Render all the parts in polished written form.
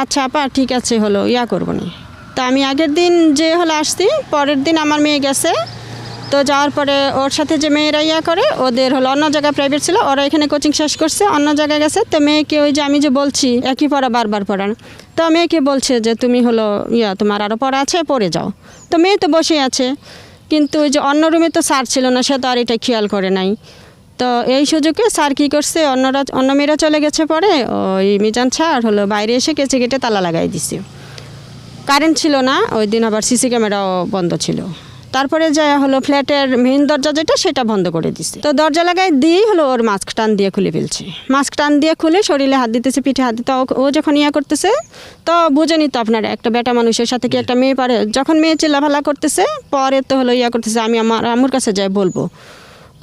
আচ্ছা আপা ঠিক আছে হলো ইয়া করবো না। তো আমি আগের দিন যে হলো আসছি, পরের দিন আমার মেয়ে গেছে। তো যাওয়ার পরে ওর সাথে যে মেয়েরা ইয়া করে ওদের হলো অন্য জায়গায় প্রাইভেট ছিল, ওরা এখানে কোচিং শেষ করছে, অন্য জায়গায় গেছে। তো মেয়েকে ওই যে আমি যে বলছি একই পড়া বারবার পড়ান, তো মেয়েকে বলছে যে তুমি হলো তোমার আরও পড়া আছে পড়ে যাও। তো মেয়ে তো বসেই আছে, কিন্তু ওই যে অন্য রুমে তো স্যার ছিল না, সে তো আর এটা খেয়াল করে নাই। তো এই সুযোগে স্যার কী করছে, অন্য মেয়েরা চলে গেছে, পরে ওই মিজান স্যার হলো বাইরে এসে কেচে কেটে তালা লাগাই দিছে। কারেন্ট ছিল না ওই দিন, আবার সিসি ক্যামেরাও বন্ধ ছিল। তারপরে যা হলো ফ্ল্যাটের মেইন দরজা যেটা সেটা বন্ধ করে দিছে। তো দরজা লাগাই দিয়েই হলো ওর মাস্ক টান দিয়ে খুলে ফেলছে। মাস্ক টান দিয়ে খুলে শরীরে হাত দিতেছে, পিঠে হাত দিতে। ও যখন ইয়া করতেছে তো বুঝে নিত আপনারা একটা বেটা মানুষের সাথে কি একটা মেয়ে পারে। যখন মেয়ে চিল্লাফাল্লা করতেছে পরে তো হলো ইয়া করতেছে আমি আমার আম্মুর কাছে যাই বলবো।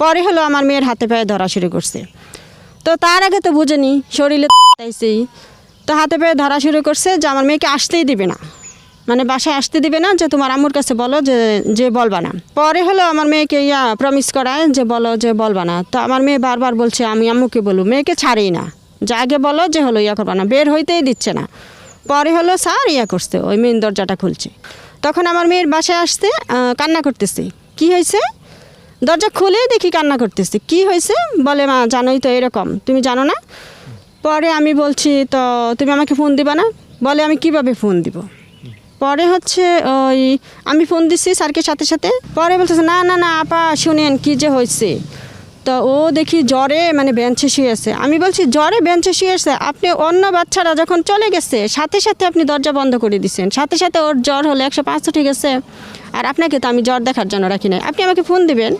পরে হলো আমার মেয়ের হাতে পায়ে ধরা শুরু করছে। তো তার আগে তো বুঝেনি, শরীরে তাইছেই। তো হাতে পায়ে ধরা শুরু করছে যে আমার মেয়েকে আসতেই দিবে না, মানে বাসায় আসতে দিবে না, যে তোমার আম্মুর কাছে বলো যে বলবা না। পরে হলো আমার মেয়েকে প্রমিস করায় যে বলো যে বলবা না। তো আমার মেয়ে বারবার বলছে আমি আম্মুকে বলবো, মেয়েকে ছাড়েই না, যে আগে বলো যে হলো করবা না, বের হইতেই দিচ্ছে না। পরে হলো স্যার করছে, ওই মেন দরজাটা খুলছে। তখন আমার মেয়ের বাসায় আসতে কান্না করতেছে। কি হয়েছে, দরজা খুলে দেখি কান্না করতেছে। কি হয়েছে বলে মা জানোই তো এরকম, তুমি জানো না। পরে আমি বলছি তো তুমি আমাকে ফোন দিবা না। বলে আমি কিভাবে ফোন দিব। পরে হচ্ছে ওই আমি ফোন দিচ্ছি স্যারকে সাথে সাথে। পরে বলতেছে না না না আপা শুনেন কি যে হয়েছে। তো ও দেখি জ্বরে মানে বেঞ্চে শুয়েছে। আমি বলছি জ্বরে বেঞ্চে শুয়েছে, আপনি অন্য বাচ্চারা যখন চলে গেছে সাথে সাথে আপনি দরজা বন্ধ করে দিচ্ছেন, সাথে সাথে ওর জ্বর হলো 105 ঠিক আছে। আর আপনাকে তো আমি জ্বর দেখার জন্য রাখি নাই, আপনি আমাকে ফোন দিবেন,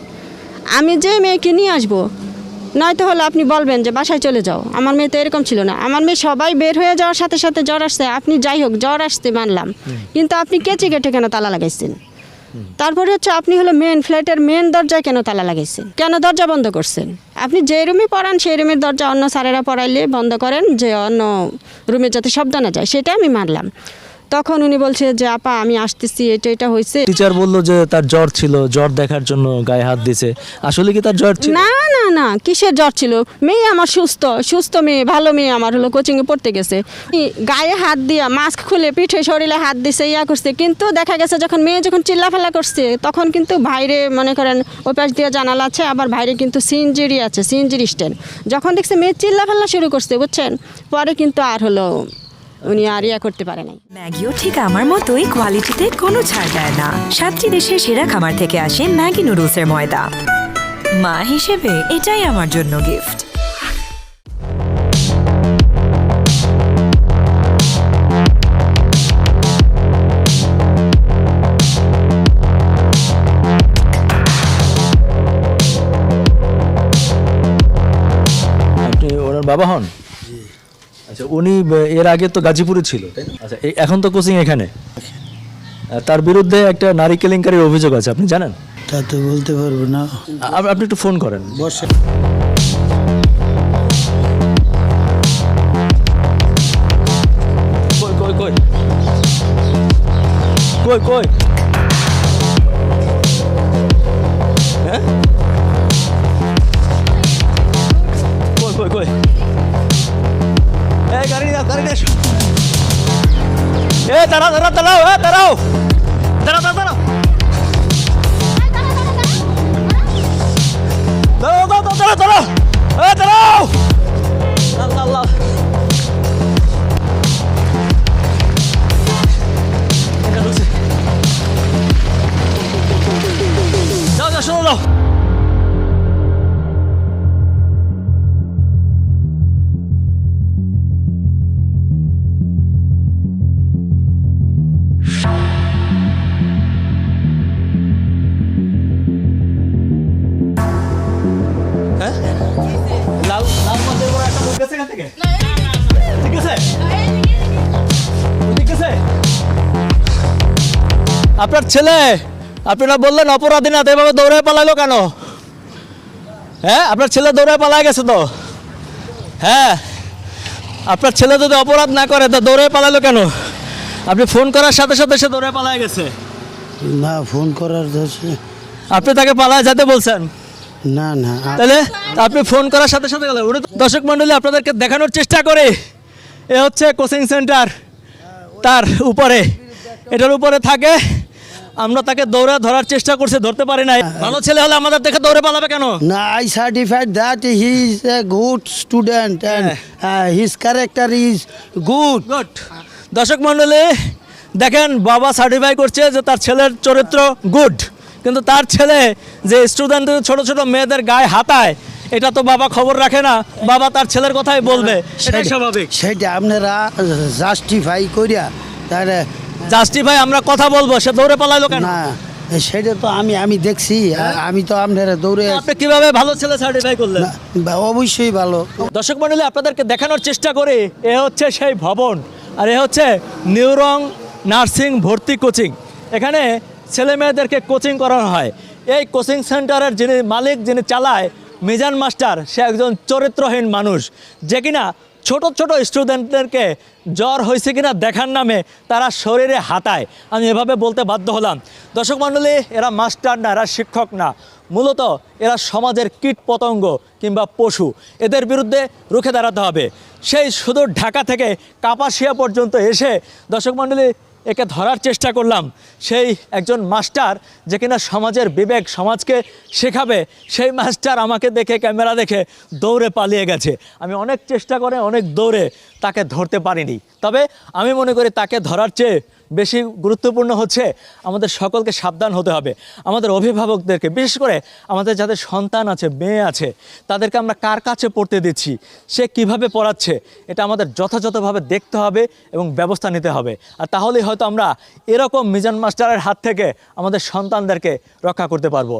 আমি যে মেয়েকে নিয়ে আসবো, নয়তো হলো আপনি বলবেন যে বাসায় চলে যাও। আমার মেয়ে তো এরকম ছিল না, আমার মেয়ে সবাই বের হয়ে যাওয়ার সাথে সাথে জ্বর আসছে। আপনি যাই হোক জ্বর আসতে মানলাম, কিন্তু আপনি কেচে কেটে কেন তালা লাগাইছেন। তারপরে হচ্ছে আপনি হলো মেন ফ্ল্যাটের মেন দরজায় কেন তালা লাগাইছেন, কেন দরজা বন্ধ করছেন। আপনি যে রুমে পড়ান সেই রুমের দরজা অন্য স্যারেরা পড়াইলে বন্ধ করেন, যে অন্য রুমে যাতে শব্দ না যায়, সেটা আমি মানলাম। তখন উনি বলছে যে আপা আমি আসতেছি, এটা হয়েছে। টিচার বললো যে তার জ্বর ছিল, জ্বর দেখার জন্য গায়ে হাত দিয়েছে। আসলে কি তার জ্বর ছিল? না না না, কিসের জ্বর ছিল, মেয়ে আমার সুস্থ মেয়ে, ভালো মেয়ে আমার হলো কোচিংয়ে পড়তে গেছে। গায়ে হাত দিয়া মাস্ক খুলে পিঠে শরীরে হাত দিছে করছে, কিন্তু দেখা গেছে মেয়ে যখন চিল্লাফাল্লা করছে তখন কিন্তু বাইরে মনে করেন ওই পাশ দিয়ে জানালা আছে, আবার বাইরে কিন্তু সিনজিরি আছে, সিনজিরি স্ট্যান্ড। যখন দেখছে মেয়ে চিল্লাফাল্লা শুরু করছে বুঝছেন, পরে কিন্তু আর হলো উনি আর করতে পারে নাই। ম্যাগিও ঠিক আমার মতোই কোয়ালিটিতে কোনো ছাড় দেয় না। 7টি দেশের সেরা খামার থেকে আসে ম্যাগি নুডলসের ময়দা। মা হিসেবে এটাই আমার জন্য গিফট। আপনি ওনার বাবা হন? আচ্ছা, উনি এর আগে তো গাজীপুরে ছিল, তাই না? আচ্ছা, এখন তো কোচিং এখানে। তার বিরুদ্ধে একটা নারী কেলেঙ্কারির অভিযোগ আছে, আপনি জানেন? তা তো বলতে পারবো না। আপনি একটু ফোন করেন। বসে কই কই কই কই কই হ্যাঁ কই কই কই এই গাড়ি দাও, গাড়ি এসো। দাঁড়াও দাঁড়াও দাঁড়াও, দাঁড়াও দাঁড়াও দাঁড়াও দাঁড়াও দাঁড়াও দাঁড়াও দাঁড়াও। আল্লাহ যাও যাও, শোনো যাও। আপনার ছেলে, আপনারা বললেন অপরাধী না, এভাবে দৌড়ে পালালো কেন? হ্যাঁ, আপনার ছেলে দৌড়ে পালা গেছে তো। হ্যাঁ, আপনার ছেলে যদি অপরাধ না করে তো দৌড়ে পালালো কেন? আপনি ফোন করার সাথে সাথে সে দৌড়ে পালায় গেছে। না, ফোন করার দোষে আপনি তাকে পালায় যেতে বলছেন? না না, তাহলে আপনি ফোন করার সাথে সাথে গেলেন। দর্শক মন্ডলী, আপনাদেরকে দেখানোর চেষ্টা করে এ হচ্ছে কোচিং সেন্টার, তার উপরে, এটার উপরে থাকে। আমরা তাকে দৌড়ে ধরার চেষ্টা করছি, ধরতে পারি নাই। ভালো ছেলে হলে আমাদের দেখে দৌড়ে পালাবে কেন? না, I certified that he is a good student and his character is good. Good. দর্শক মণ্ডলী দেখেন, বাবা সার্টিফাই করছে যে তার ছেলের চরিত্র গুড, কিন্তু তার ছেলে যে স্টুডেন্টদের ছোট ছোট মেয়েদের গায়ে হাতায়, এটা তো বাবা খবর রাখে না। বাবা তার ছেলের কথাই বলবে, সেটাই স্বাভাবিক। সেটা আপনারা জাস্টিফাই করিয়া তার জাস্টিফাই আমরা কথা বলবো, সে দৌড়ে পালাইলো কেন? না, সেটা তো আমি দেখছি। আমি তো আপনারা দৌড়ে আপনি কিভাবে ভালো ছেলে সার্টিফাই করলেন? অবশ্যই ভালো। দর্শক মণ্ডলী আপনাদেরকে দেখানোর চেষ্টা করি, এ হচ্ছে সেই ভবন, আর এ হচ্ছে নিউরং নার্সিং ভর্তি কোচিং। এখানে ছেলে মেয়েদেরকে কোচিং করানো হয়। এই কোচিং সেন্টারের যিনি মালিক, যিনি চালায়, মিজান মাস্টার, সে একজন চরিত্রহীন মানুষ, যে কিনা ছোট ছোট স্টুডেন্টদেরকে জ্বর হয়েছে কিনা দেখার নামে তারা শরীরে হাতায়। আমি এভাবে বলতে বাধ্য হলাম। দর্শক মণ্ডলী, এরা মাস্টার না, এরা শিক্ষক না, মূলত এরা সমাজের কীট পতঙ্গ কিংবা পশু। এদের বিরুদ্ধে রুখে দাঁড়াতে হবে। সেই সুদূর ঢাকা থেকে কাপাসিয়া পর্যন্ত এসে দর্শক মণ্ডলী একে ধরার চেষ্টা করলাম। সেই একজন মাস্টার যে কিনা সমাজের বিবেক, সমাজকে শেখাবে, সেই মাস্টার আমাকে দেখে, ক্যামেরা দেখে দৌড়ে পালিয়ে গেছে। আমি অনেক চেষ্টা করে, অনেক দৌড়ে তাকে ধরতে পারিনি। তবে আমি মনে করি তাকে ধরার চেয়ে বেশি গুরুত্বপূর্ণ হচ্ছে আমাদের সকলকে সাবধান হতে হবে। আমাদের অভিভাবকদেরকে, বিশেষ করে আমাদের যাদের সন্তান আছে, মেয়ে আছে, তাদেরকে আমরা কার কাছে পড়তে দিচ্ছি, সে কিভাবে পড়াচ্ছে, এটা আমাদের যথাযথভাবে দেখতে হবে এবং ব্যবস্থা নিতে হবে। আর তাহলেই হয়তো আমরা এরকম মিজান মাস্টারের হাত থেকে আমাদের সন্তানদেরকে রক্ষা করতে পারবো।